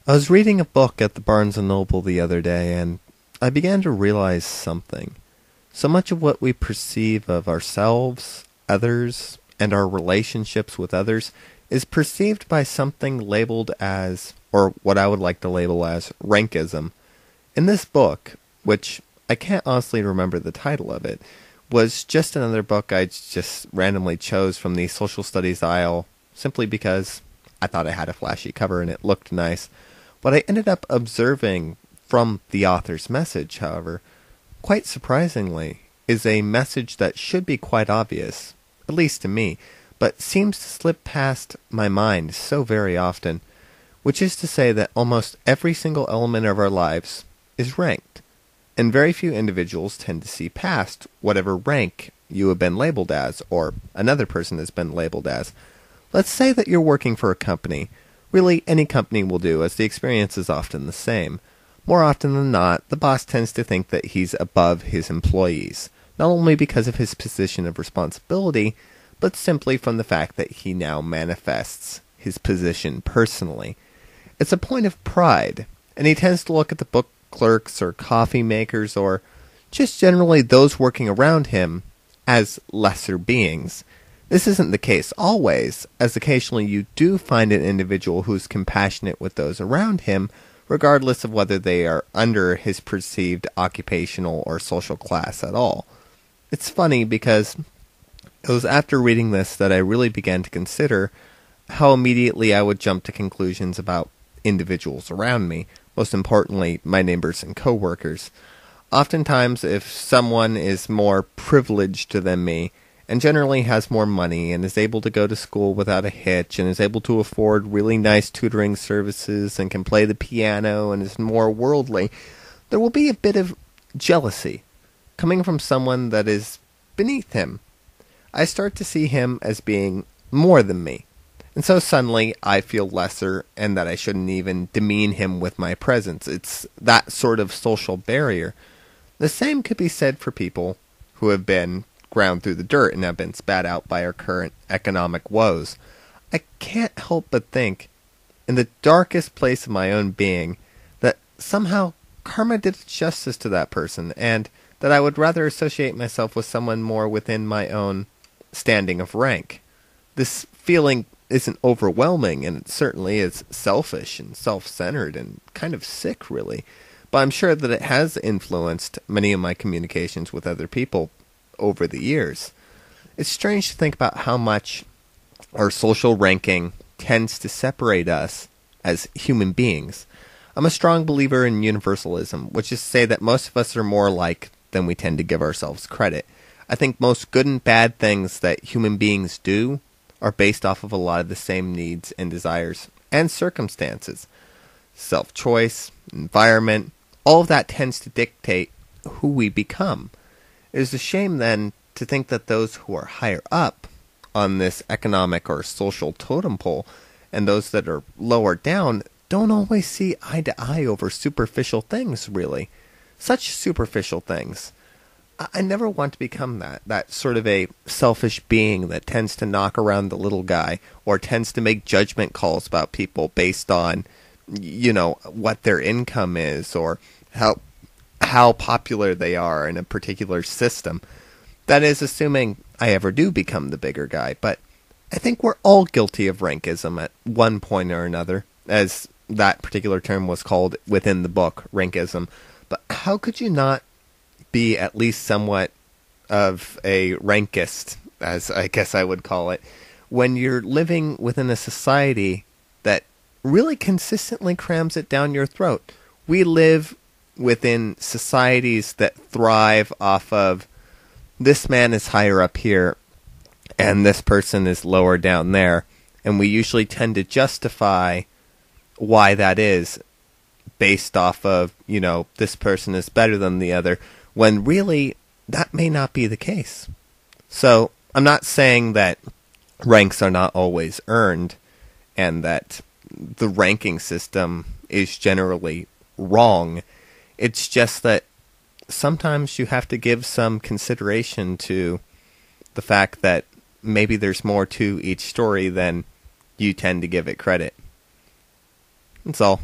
I was reading a book at the Barnes& Noble the other day, and I began to realize something. So much of what we perceive of ourselves, others, and our relationships with others is perceived by something labeled as, or what I would like to label as, rankism. In this book, which I can't honestly remember the title of it, was just another book I just randomly chose from the social studies aisle simply because I thought it had a flashy cover and it looked nice. What I ended up observing from the author's message, however, quite surprisingly, is a message that should be quite obvious, at least to me, but seems to slip past my mind so very often, which is to say that almost every single element of our lives is ranked, and very few individuals tend to see past whatever rank you have been labeled as, or another person has been labeled as. Let's say that you're working for a company. Really, any company will do, as the experience is often the same. More often than not, the boss tends to think that he's above his employees, not only because of his position of responsibility, but simply from the fact that he now manifests his position personally. It's a point of pride, and he tends to look at the book clerks or coffee makers or just generally those working around him as lesser beings. This isn't the case always, as occasionally you do find an individual who's compassionate with those around him, regardless of whether they are under his perceived occupational or social class at all. It's funny because it was after reading this that I really began to consider how immediately I would jump to conclusions about individuals around me, most importantly, my neighbors and coworkers. Oftentimes, if someone is more privileged than me, and generally has more money, and is able to go to school without a hitch, and is able to afford really nice tutoring services, and can play the piano, and is more worldly, there will be a bit of jealousy coming from someone that is beneath him. I start to see him as being more than me. And so suddenly I feel lesser and that I shouldn't even demean him with my presence. It's that sort of social barrier. The same could be said for people who have been ground through the dirt and have been spat out by our current economic woes. I can't help but think, in the darkest place of my own being, that somehow karma did justice to that person, and that I would rather associate myself with someone more within my own standing of rank. This feeling isn't overwhelming, and it certainly is selfish and self-centered and kind of sick, really. But I'm sure that it has influenced many of my communications with other people over the years. It's strange to think about how much our social ranking tends to separate us as human beings. I'm a strong believer in universalism, which is to say that most of us are more alike than we tend to give ourselves credit. I think most good and bad things that human beings do are based off of a lot of the same needs and desires and circumstances. Self-choice, environment, all of that tends to dictate who we become. It is a shame then to think that those who are higher up on this economic or social totem pole and those that are lower down don't always see eye to eye over superficial things, really. Such superficial things. I never want to become that sort of a selfish being that tends to knock around the little guy or tends to make judgment calls about people based on, what their income is or how popular they are in a particular system. That is assuming I ever do become the bigger guy, but I think we're all guilty of rankism at one point or another, as that particular term was called within the book, rankism. But how could you not be at least somewhat of a rankist, as I guess I would call it, when you're living within a society that really consistently crams it down your throat? We live within societies that thrive off of this man is higher up here and this person is lower down there, and we usually tend to justify why that is based off of, this person is better than the other, when really that may not be the case. So I'm not saying that ranks are not always earned and that the ranking system is generally wrong. It's just that sometimes you have to give some consideration to the fact that maybe there's more to each story than you tend to give it credit. That's all.